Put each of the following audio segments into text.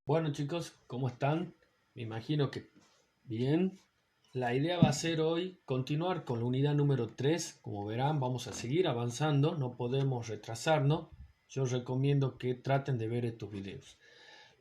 Bueno chicos, ¿cómo están? Me imagino que bien. La idea va a ser hoy continuar con la unidad número 3. Como verán, vamos a seguir avanzando, no podemos retrasarnos. Yo os recomiendo que traten de ver estos videos.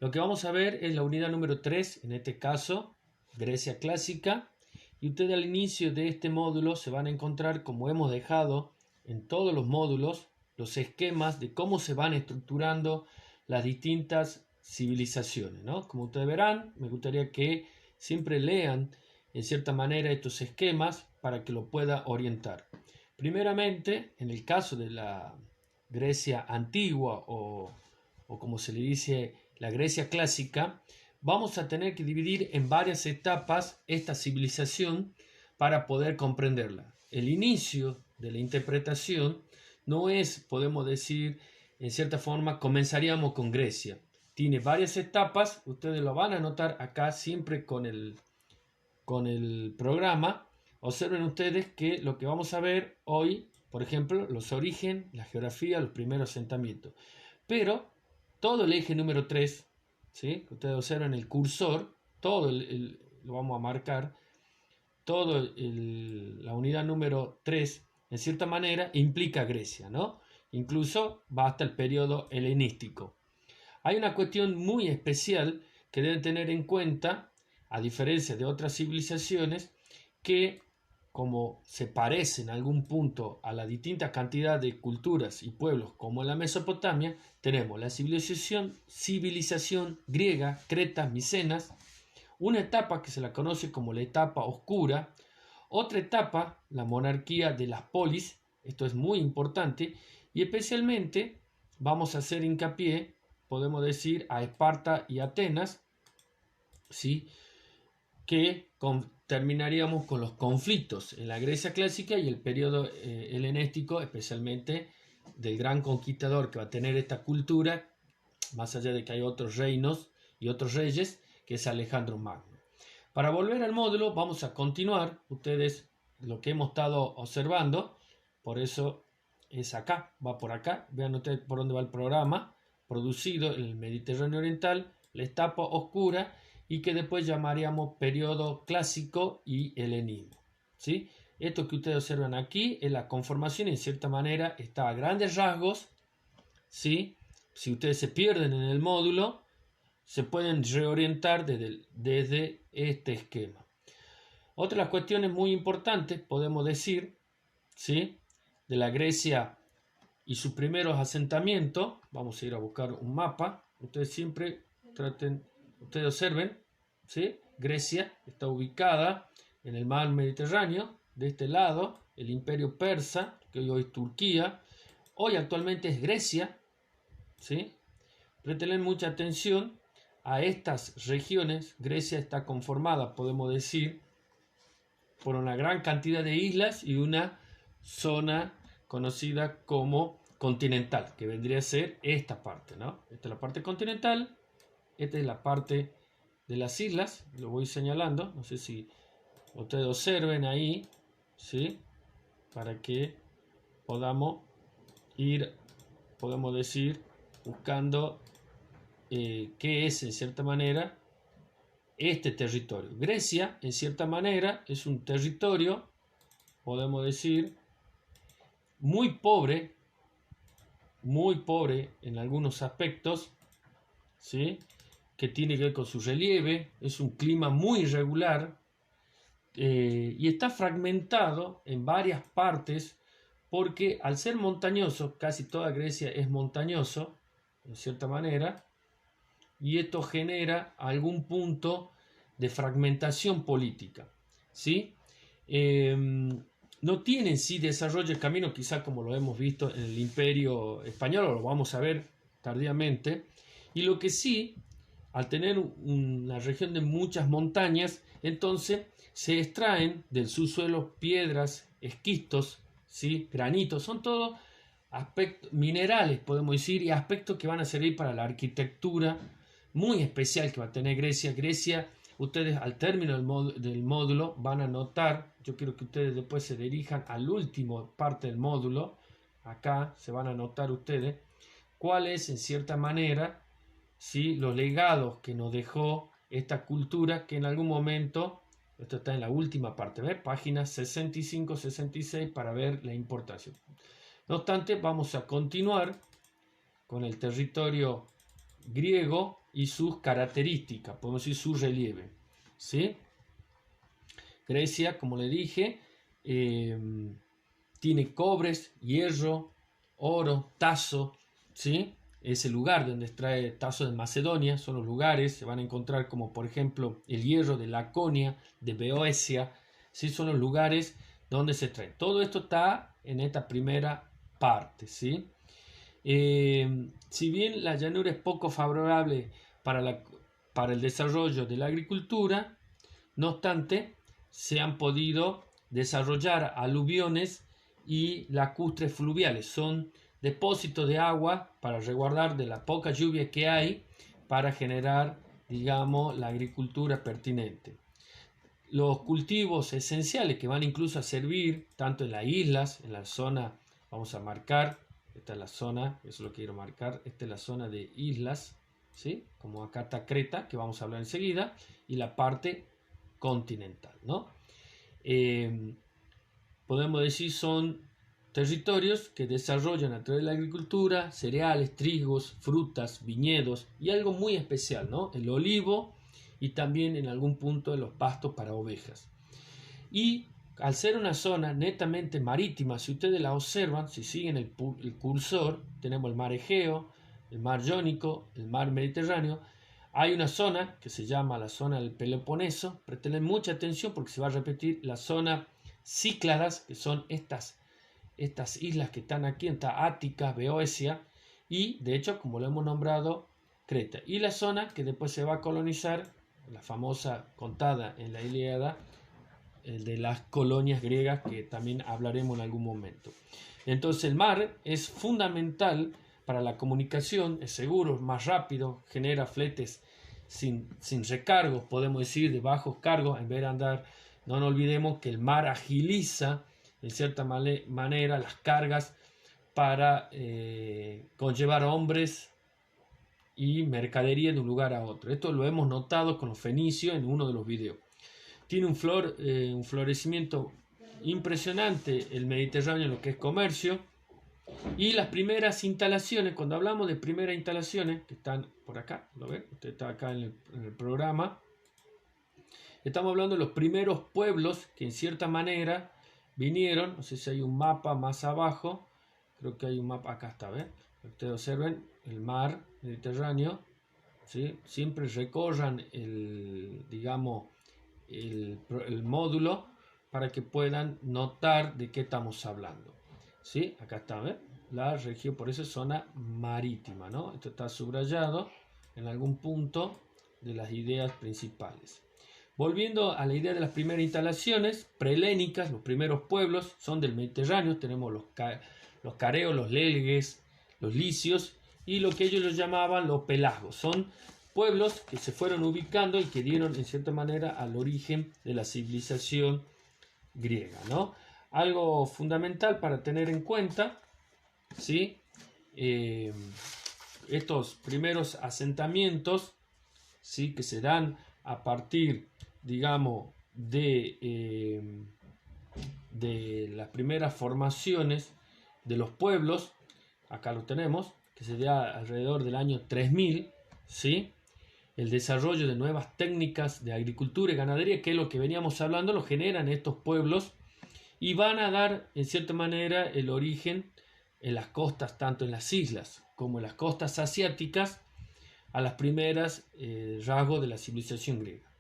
Lo que vamos a ver es la unidad número 3, en este caso, Grecia clásica. Y ustedes al inicio de este módulo se van a encontrar, como hemos dejado en todos los módulos, los esquemas de cómo se van estructurando las distintas civilizaciones, ¿no? Como ustedes verán, me gustaría que siempre lean en cierta manera estos esquemas para que lo pueda orientar. Primeramente, en el caso de la Grecia antigua o como se le dice la Grecia clásica, vamos a tener que dividir en varias etapas esta civilización para poder comprenderla. El inicio de la interpretación no es, podemos decir, en cierta forma, comenzaríamos con Grecia. Tiene varias etapas, ustedes lo van a notar acá siempre con el programa. Observen ustedes que lo que vamos a ver hoy, por ejemplo, los orígenes, la geografía, los primeros asentamientos. Pero todo el eje número 3, ¿sí? Ustedes observan el cursor, lo vamos a marcar, la unidad número 3, en cierta manera, implica Grecia, ¿no? Incluso va hasta el periodo helenístico. Hay una cuestión muy especial que deben tener en cuenta, a diferencia de otras civilizaciones, que como se parece en algún punto a la distinta cantidad de culturas y pueblos como en la Mesopotamia, tenemos la civilización griega, Creta, Micenas, una etapa que se la conoce como la etapa oscura, otra etapa, la monarquía de las polis, esto es muy importante, y especialmente vamos a hacer hincapié, podemos decir, a Esparta y Atenas, ¿sí? Que terminaríamos con los conflictos en la Grecia clásica y el periodo helenístico, especialmente del gran conquistador que va a tener esta cultura, más allá de que hay otros reinos y otros reyes, que es Alejandro Magno. Para volver al módulo vamos a continuar, ustedes lo que hemos estado observando, por eso es acá, va por acá, vean ustedes por dónde va el programa, producido en el Mediterráneo Oriental, la etapa oscura y que después llamaríamos periodo clásico y helenismo, ¿sí? Esto que ustedes observan aquí es la conformación y en cierta manera está a grandes rasgos, ¿sí? Si ustedes se pierden en el módulo, se pueden reorientar desde este esquema. Otra de las cuestiones muy importantes, podemos decir, ¿sí? De la Grecia y sus primeros asentamientos, vamos a ir a buscar un mapa, ustedes siempre ustedes observen, ¿sí? Grecia está ubicada en el mar Mediterráneo, de este lado, el imperio persa, que hoy es Turquía, hoy actualmente es Grecia, ¿sí? Presten mucha atención a estas regiones. Grecia está conformada, podemos decir, por una gran cantidad de islas y una zona conocida como continental, que vendría a ser esta parte, ¿no? Esta es la parte continental, esta es la parte de las islas, lo voy señalando, no sé si ustedes observen ahí, ¿sí? Para que podamos ir, podemos decir, buscando qué es en cierta manera este territorio. Grecia, en cierta manera, es un territorio, podemos decir, muy pobre en algunos aspectos, ¿sí? Que tiene que ver con su relieve, es un clima muy irregular y está fragmentado en varias partes porque al ser montañoso, casi toda Grecia es montañoso, en cierta manera, y esto genera algún punto de fragmentación política, ¿sí? No tienen sí desarrollo de camino, quizá como lo hemos visto en el Imperio Español, o lo vamos a ver tardíamente, y lo que sí, al tener una región de muchas montañas, entonces se extraen del subsuelo piedras, esquistos, ¿sí? Granitos, son todos aspectos minerales, podemos decir, y aspectos que van a servir para la arquitectura muy especial que va a tener Grecia. Grecia, ustedes al término del módulo van a notar, yo quiero que ustedes después se dirijan al último parte del módulo, acá se van a notar ustedes, cuál es en cierta manera ¿sí?, los legados que nos dejó esta cultura, que en algún momento, esto está en la última parte, ¿ves? Páginas 65-66 para ver la importancia. No obstante, vamos a continuar con el territorio griego y sus características, podemos decir su relieve, ¿sí? Grecia, como le dije, tiene cobres, hierro, oro, Taso, ¿sí? Es el lugar donde extrae Taso de Macedonia, son los lugares, se van a encontrar como por ejemplo el hierro de Laconia, de Beocia, ¿sí? Son los lugares donde se extrae. Todo esto está en esta primera parte, ¿sí? Si bien la llanura es poco favorable para el desarrollo de la agricultura, no obstante, se han podido desarrollar aluviones y lacustres fluviales. Son depósitos de agua para resguardar de la poca lluvia que hay para generar, digamos, la agricultura pertinente. Los cultivos esenciales que van incluso a servir tanto en las islas, en la zona, vamos a marcar, esta es la zona, eso lo quiero marcar, esta es la zona de islas, ¿sí? Como acá está Creta, que vamos a hablar enseguida, y la parte continental, ¿no? Podemos decir son territorios que desarrollan a través de la agricultura cereales, trigos, frutas, viñedos y algo muy especial, ¿no? El olivo y también en algún punto de los pastos para ovejas. Y al ser una zona netamente marítima, si ustedes la observan, si siguen el cursor, tenemos el mar Egeo, el mar Jónico, el mar Mediterráneo. Hay una zona que se llama la zona del Peloponeso. Presten mucha atención porque se va a repetir la zona Cícladas, que son estas islas que están aquí, está Ática, Beocia y de hecho, como lo hemos nombrado, Creta. Y la zona que después se va a colonizar, la famosa contada en la Ilíada, el de las colonias griegas, que también hablaremos en algún momento. Entonces el mar es fundamental para la comunicación, es seguro, es más rápido, genera fletes sin recargos, podemos decir, de bajos cargos, en vez de andar. No nos olvidemos que el mar agiliza en cierta manera las cargas para conllevar hombres y mercadería de un lugar a otro. Esto lo hemos notado con los fenicios en uno de los videos. Tiene un florecimiento impresionante el Mediterráneo en lo que es comercio. Y las primeras instalaciones, cuando hablamos de primeras instalaciones, que están por acá, ¿lo ven? Usted está acá en el programa. Estamos hablando de los primeros pueblos que en cierta manera vinieron. No sé si hay un mapa más abajo. Creo que hay un mapa, acá está, ¿ven? Ustedes observen el mar Mediterráneo, ¿sí? Siempre recorran digamos, el módulo para que puedan notar de qué estamos hablando. ¿Sí? Acá está, ¿ven? La región, por eso es zona marítima, ¿no? Esto está subrayado en algún punto de las ideas principales. Volviendo a la idea de las primeras instalaciones prehelénicas, los primeros pueblos son del Mediterráneo. Tenemos los careos, los lelgues, los licios y lo que ellos los llamaban los pelagos. Son pueblos que se fueron ubicando y que dieron en cierta manera al origen de la civilización griega, ¿no? Algo fundamental para tener en cuenta, ¿sí? Estos primeros asentamientos, ¿sí?, que se dan a partir, digamos, de las primeras formaciones de los pueblos, acá lo tenemos, que se da alrededor del año 3000, ¿sí? El desarrollo de nuevas técnicas de agricultura y ganadería, que es lo que veníamos hablando, lo generan estos pueblos y van a dar, en cierta manera, el origen en las costas, tanto en las islas como en las costas asiáticas, a las primeras rasgos de la civilización griega.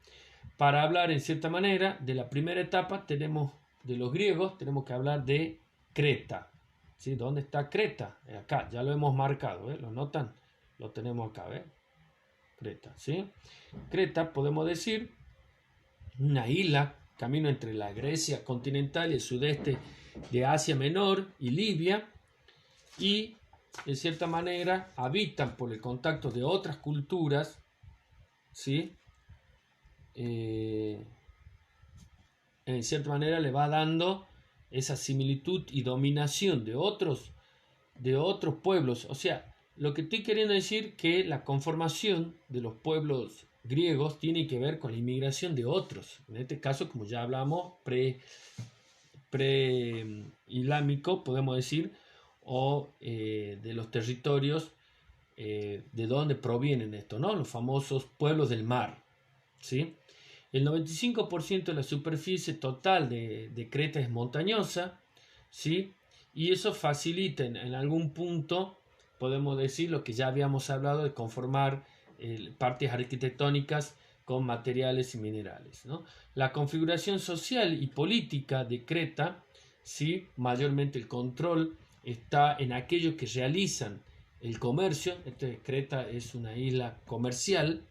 Para hablar, en cierta manera, de la primera etapa, tenemos de los griegos, tenemos que hablar de Creta. ¿Sí? ¿Dónde está Creta? Acá, ya lo hemos marcado, ¿eh? ¿Lo notan? Lo tenemos acá, ¿eh? Creta, ¿sí? Creta, podemos decir, una isla, camino entre la Grecia continental y el sudeste de Asia Menor y Libia, y en cierta manera habitan por el contacto de otras culturas, ¿sí? En cierta manera le va dando esa similitud y dominación de otros pueblos. O sea, lo que estoy queriendo decir que la conformación de los pueblos griegos tiene que ver con la inmigración de otros. En este caso, como ya hablamos, pre-islámico, podemos decir, o de los territorios de donde provienen estos, ¿no? Los famosos pueblos del mar, ¿sí? El 95% de la superficie total de Creta es montañosa, ¿sí? Y eso facilita en algún punto, podemos decir, lo que ya habíamos hablado de conformar partes arquitectónicas con materiales y minerales, ¿no? La configuración social y política de Creta, ¿sí? Mayormente el control está en aquellos que realizan el comercio. Creta es una isla comercial,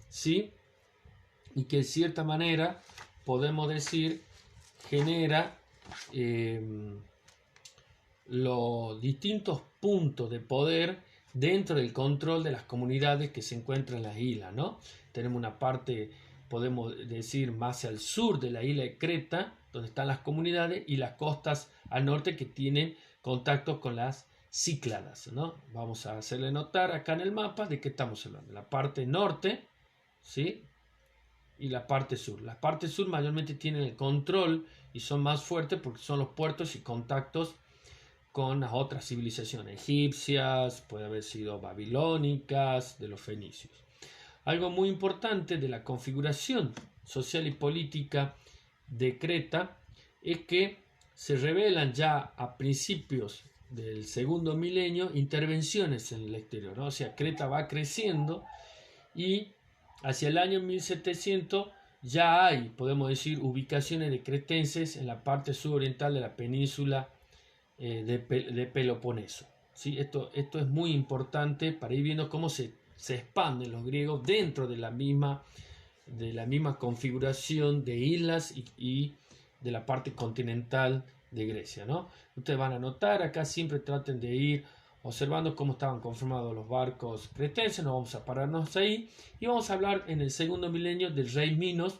¿sí? Y que de cierta manera podemos decir genera los distintos puntos de poder dentro del control de las comunidades que se encuentran en las islas, ¿no? Tenemos una parte, podemos decir, más al sur de la isla de Creta, donde están las comunidades, y las costas al norte que tienen contacto con las Cícladas, ¿no? Vamos a hacerle notar acá en el mapa de qué estamos hablando. La parte norte, ¿sí? Y la parte sur. La parte sur mayormente tienen el control y son más fuertes porque son los puertos y contactos con las otras civilizaciones egipcias, puede haber sido babilónicas, de los fenicios. Algo muy importante de la configuración social y política de Creta es que se revelan ya a principios del segundo milenio intervenciones en el exterior, ¿no? O sea, Creta va creciendo y hacia el año 1700 ya hay, podemos decir, ubicaciones de cretenses en la parte suroriental de la península de Peloponeso, ¿sí? Esto es muy importante para ir viendo cómo se expanden los griegos dentro de la misma configuración de islas y de la parte continental de Grecia, ¿no? Ustedes van a notar, acá siempre traten de ir observando cómo estaban conformados los barcos cretenses. No vamos a pararnos ahí y vamos a hablar en el segundo milenio del rey Minos,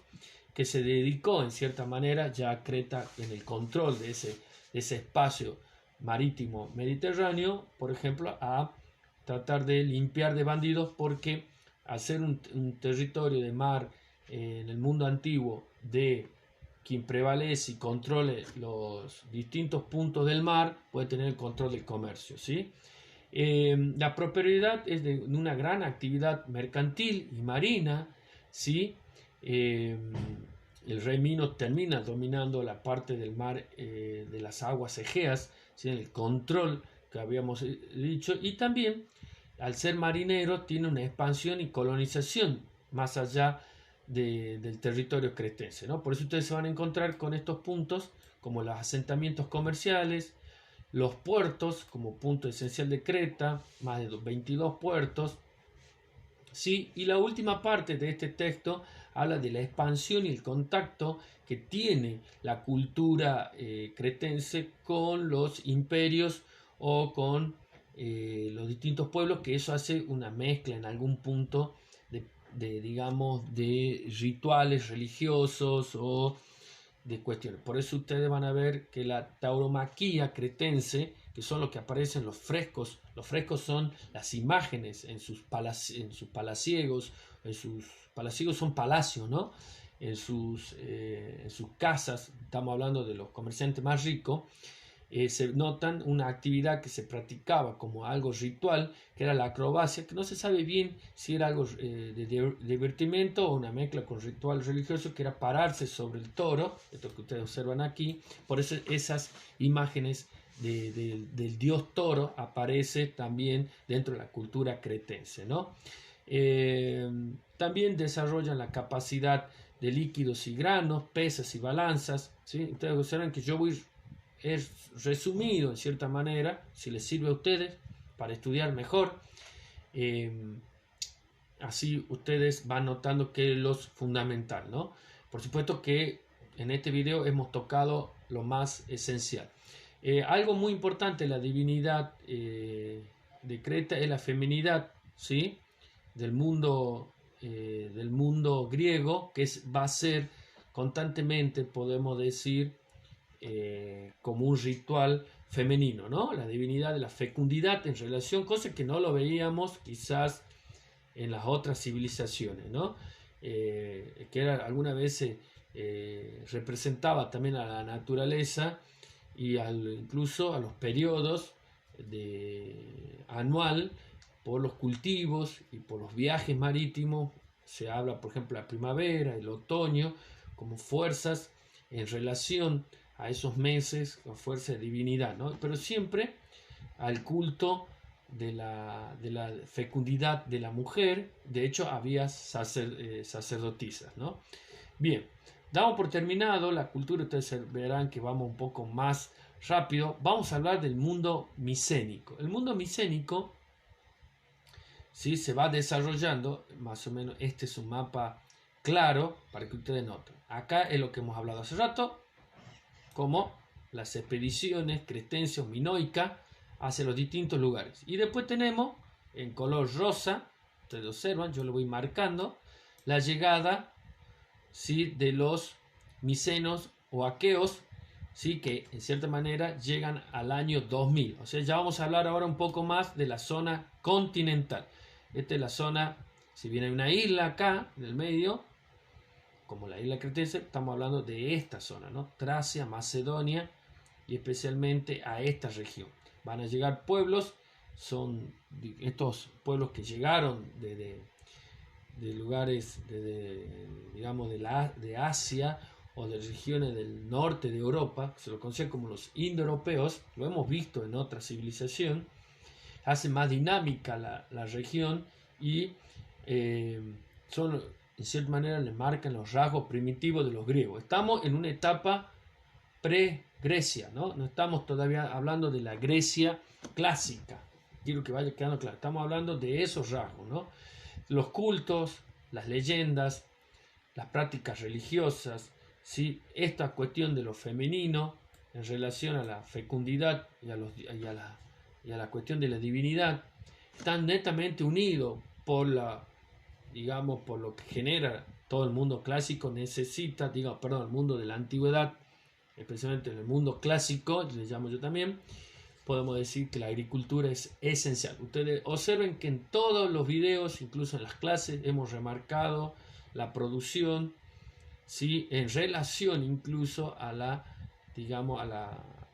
que se dedicó en cierta manera ya a Creta en el control de ese espacio marítimo mediterráneo, por ejemplo, a tratar de limpiar de bandidos, porque al ser un territorio de mar en el mundo antiguo de quien prevalece y controle los distintos puntos del mar, puede tener el control del comercio, ¿sí? La prosperidad es de una gran actividad mercantil y marina, ¿sí? El rey Minos termina dominando la parte del mar de las aguas Egeas, ¿sí? El control que habíamos dicho, y también al ser marinero tiene una expansión y colonización más allá del territorio cretense, ¿no? Por eso ustedes se van a encontrar con estos puntos como los asentamientos comerciales, los puertos como punto esencial de Creta, más de 22 puertos, ¿sí? Y la última parte de este texto habla de la expansión y el contacto que tiene la cultura cretense con los imperios o con los distintos pueblos, que eso hace una mezcla en algún punto digamos, de rituales religiosos o de cuestiones. Por eso ustedes van a ver que la tauromaquia cretense, que son lo que aparecen en los frescos son las imágenes en sus palaciegos, palaciegos son palacios, ¿no? En sus casas, estamos hablando de los comerciantes más ricos, se notan una actividad que se practicaba como algo ritual, que era la acrobacia, que no se sabe bien si era algo de divertimento o una mezcla con ritual religioso, que era pararse sobre el toro, esto que ustedes observan aquí. Por eso esas imágenes del dios toro aparece también dentro de la cultura cretense, ¿no? También desarrollan la capacidad de líquidos y granos, pesas y balanzas, ¿sí? Ustedes observan que yo voy es resumido en cierta manera, si les sirve a ustedes para estudiar mejor. Así ustedes van notando que es lo fundamental, ¿no? Por supuesto que en este video hemos tocado lo más esencial. Algo muy importante, la divinidad de Creta es la feminidad, ¿sí? Del mundo griego, que va a ser constantemente, podemos decir, como un ritual femenino, ¿no? La divinidad de la fecundidad en relación, cosa que no lo veíamos quizás en las otras civilizaciones, ¿no? Que era, alguna vez representaba también a la naturaleza y incluso a los periodos anual por los cultivos y por los viajes marítimos. Se habla, por ejemplo, la primavera, el otoño, como fuerzas en relación a esos meses, con fuerza de divinidad, ¿no? Pero siempre al culto de la fecundidad de la mujer. De hecho, había sacerdotisas, ¿no? Bien, damos por terminado la cultura. Ustedes verán que vamos un poco más rápido. Vamos a hablar del mundo micénico. El mundo micénico, ¿sí?, se va desarrollando, más o menos este es un mapa claro para que ustedes noten. Acá es lo que hemos hablado hace rato, como las expediciones cretenses o minoicas hacia los distintos lugares. Y después tenemos en color rosa, ustedes observan, yo lo voy marcando, la llegada, ¿sí?, de los micenos o aqueos, ¿sí?, que en cierta manera llegan al año 2000. O sea, ya vamos a hablar ahora un poco más de la zona continental. Esta es la zona, si bien hay una isla acá en el medio, como la isla cretense, estamos hablando de esta zona, ¿no? Tracia, Macedonia y especialmente a esta región. Van a llegar pueblos, son estos pueblos que llegaron de lugares, digamos, de Asia o de regiones del norte de Europa, que se lo conocen como los indoeuropeos. Lo hemos visto en otra civilización. Hace más dinámica la región y son, en cierta manera, le marcan los rasgos primitivos de los griegos. Estamos en una etapa pre-Grecia, ¿no? No estamos todavía hablando de la Grecia clásica. Quiero que vaya quedando claro. Estamos hablando de esos rasgos, ¿no? Los cultos, las leyendas, las prácticas religiosas, ¿sí?, esta cuestión de lo femenino en relación a la fecundidad y a la cuestión de la divinidad, están netamente unidos por por lo que genera todo el mundo clásico. Necesita, el mundo de la antigüedad, especialmente en el mundo clásico, le llamo yo también, podemos decir que la agricultura es esencial. Ustedes observen que en todos los videos, incluso en las clases, hemos remarcado la producción, ¿sí?, en relación incluso a la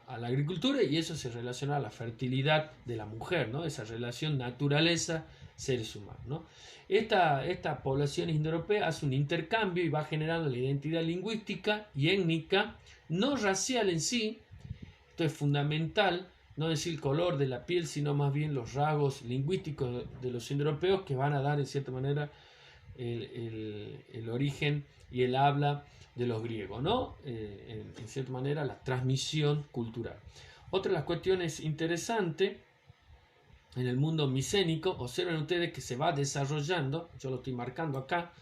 agricultura, y eso se relaciona a la fertilidad de la mujer, ¿no? Esa relación naturaleza-seres humanos, ¿no? Esta población indoeuropea hace un intercambio y va generando la identidad lingüística y étnica, no racial en sí. Esto es fundamental, no decir el color de la piel, sino más bien los rasgos lingüísticos de los indoeuropeos que van a dar en cierta manera el origen y el habla de los griegos, ¿no? En cierta manera la transmisión cultural. Otra de las cuestiones interesantes en el mundo micénico, observen ustedes que se va desarrollando, yo lo estoy marcando acá,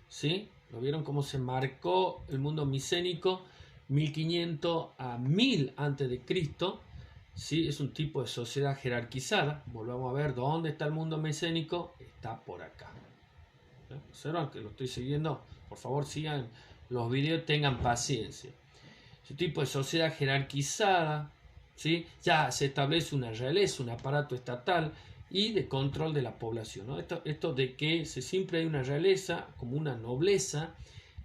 ¿sí? ¿Lo vieron cómo se marcó el mundo micénico? 1500 a 1000 antes de Cristo, ¿sí? Es un tipo de sociedad jerarquizada. Volvamos a ver dónde está el mundo micénico. Está por acá. Observan que lo estoy siguiendo. Por favor, sigan los videos, tengan paciencia. Es un tipo de sociedad jerarquizada, ¿sí? Ya se establece una realeza, un aparato estatal y de control de la población, ¿no? Esto de que siempre hay una realeza, como una nobleza,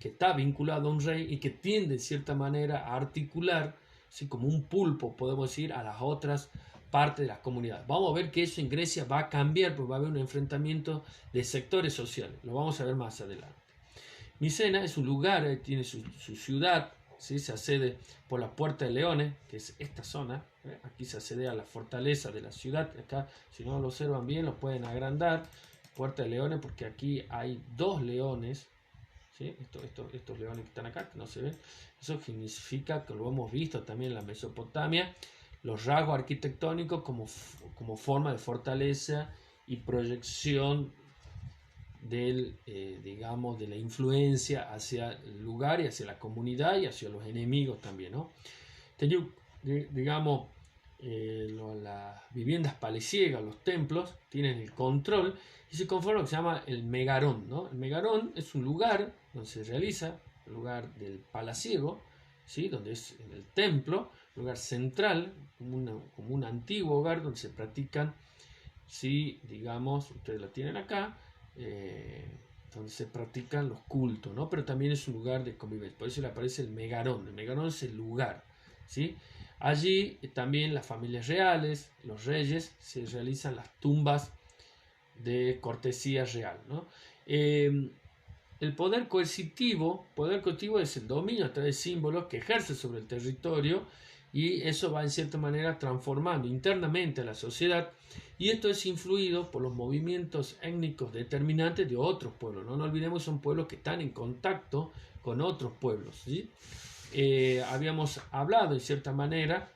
que está vinculado a un rey y que tiende de cierta manera a articular, ¿sí?, como un pulpo, podemos decir, a las otras partes de la comunidad. Vamos a ver que eso en Grecia va a cambiar, porque va a haber un enfrentamiento de sectores sociales. Lo vamos a ver más adelante. Micena es un lugar, tiene su ciudad, ¿sí? Se accede por la Puerta de Leones, que es esta zona. Aquí se accede a la fortaleza de la ciudad. Acá, si no lo observan bien, lo pueden agrandar. Puerta de Leones, porque aquí hay dos leones, ¿sí? Estos leones que están acá, que no se ven. Eso significa que lo hemos visto también en la Mesopotamia, los rasgos arquitectónicos como forma de fortaleza y proyección de la influencia hacia el lugar y hacia la comunidad y hacia los enemigos también, ¿no? Las viviendas palaciegas, los templos, tienen el control y se conforma lo que se llama el megarón, ¿no? El megarón es un lugar donde se realiza, el lugar del palaciego, ¿sí?, donde es el templo, lugar central, como un antiguo hogar donde se practican, si digamos, ustedes lo tienen acá, donde se practican los cultos, ¿no? Pero también es un lugar de convivencia. Por eso le aparece el megarón. El megarón es el lugar, ¿sí? Allí también las familias reales, los reyes, se realizan las tumbas de cortesía real, ¿no? El poder coercitivo es el dominio a través de símbolos que ejerce sobre el territorio, y eso va en cierta manera transformando internamente a la sociedad, y esto es influido por los movimientos étnicos determinantes de otros pueblos. No olvidemos, son pueblos que están en contacto con otros pueblos, ¿sí? Habíamos hablado en cierta manera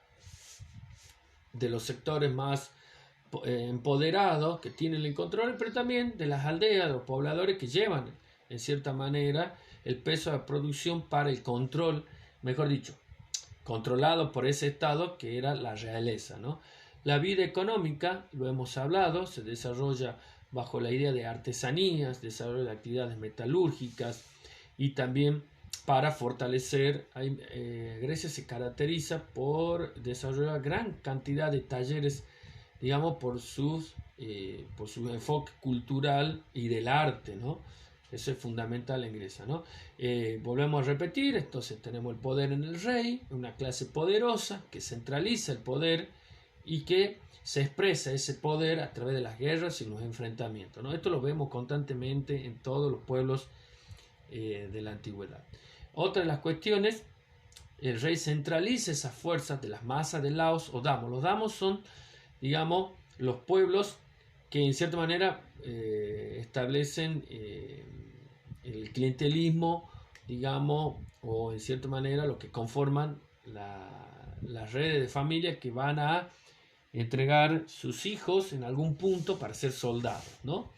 de los sectores más empoderados que tienen el control, pero también de las aldeas, de los pobladores que llevan en cierta manera el peso de la producción para el control, mejor dicho, controlado por ese estado que era la realeza, ¿no? La vida económica, lo hemos hablado, se desarrolla bajo la idea de artesanías, desarrollo de actividades metalúrgicas, y también para fortalecer, Grecia se caracteriza por desarrollar gran cantidad de talleres, digamos, por su enfoque cultural y del arte, ¿no? Eso es fundamental en Grecia, ¿no? Volvemos a repetir, entonces tenemos el poder en el rey, una clase poderosa que centraliza el poder y que se expresa ese poder a través de las guerras y los enfrentamientos, ¿no? Esto lo vemos constantemente en todos los pueblos de la antigüedad. Otra de las cuestiones, el rey centraliza esas fuerzas de las masas de laos o damos. Los damos son, digamos, los pueblos que en cierta manera establecen el clientelismo, digamos, o en cierta manera lo que conforman las redes de familia que van a entregar sus hijos en algún punto para ser soldados, ¿no?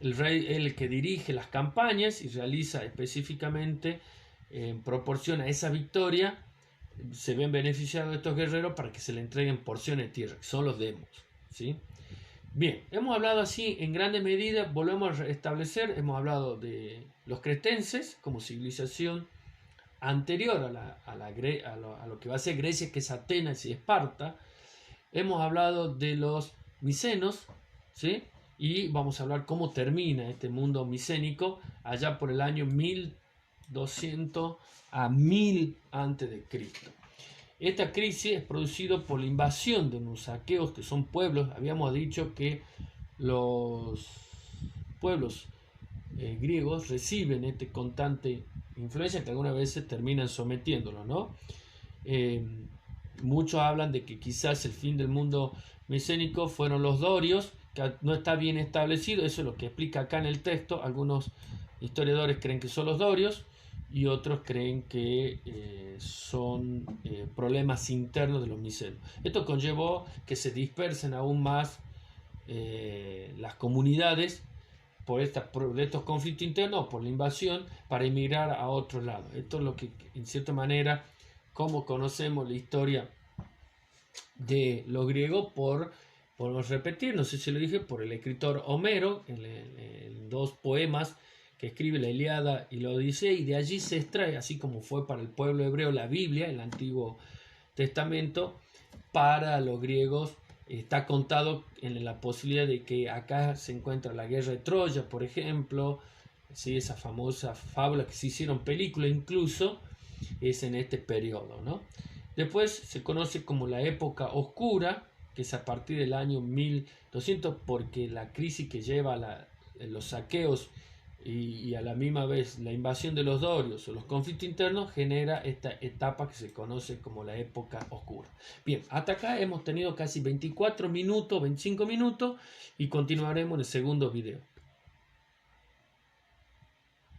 El rey es el que dirige las campañas y realiza específicamente, en proporción a esa victoria, se ven beneficiados estos guerreros para que se le entreguen porciones de tierra, que son los demos, ¿sí? Bien, hemos hablado así en grandes medidas, volvemos a establecer, hemos hablado de los cretenses como civilización anterior a lo que va a ser Grecia, que es Atenas y Esparta. Hemos hablado de los micenos, ¿sí? Y vamos a hablar cómo termina este mundo micénico allá por el año 1200 a 1000 a.C. Esta crisis es producida por la invasión de unos aqueos, que son pueblos. Habíamos dicho que los pueblos griegos reciben esta constante influencia que algunas veces terminan sometiéndolos, ¿no? Muchos hablan de que quizás el fin del mundo micénico fueron los dorios, que no está bien establecido, eso es lo que explica acá en el texto. Algunos historiadores creen que son los dorios y otros creen que son problemas internos de los micenos. Esto conllevó que se dispersen aún más las comunidades por estos conflictos internos, por la invasión, para emigrar a otro lado. Esto es lo que, en cierta manera, como conocemos la historia de los griegos, podemos repetir, no sé si lo dije, por el escritor Homero, en dos poemas que escribe la Ilíada y la Odisea, y de allí se extrae, así como fue para el pueblo hebreo la Biblia, el Antiguo Testamento, para los griegos está contado en la posibilidad de que acá se encuentra la guerra de Troya, por ejemplo, ¿sí? Esa famosa fábula que se hicieron película incluso, es en este periodo, ¿no? Después se conoce como la época oscura, que es a partir del año 1200, porque la crisis que lleva los saqueos y a la misma vez la invasión de los dorios o los conflictos internos genera esta etapa que se conoce como la época oscura. Bien, hasta acá hemos tenido casi 24 minutos, 25 minutos, y continuaremos en el segundo video.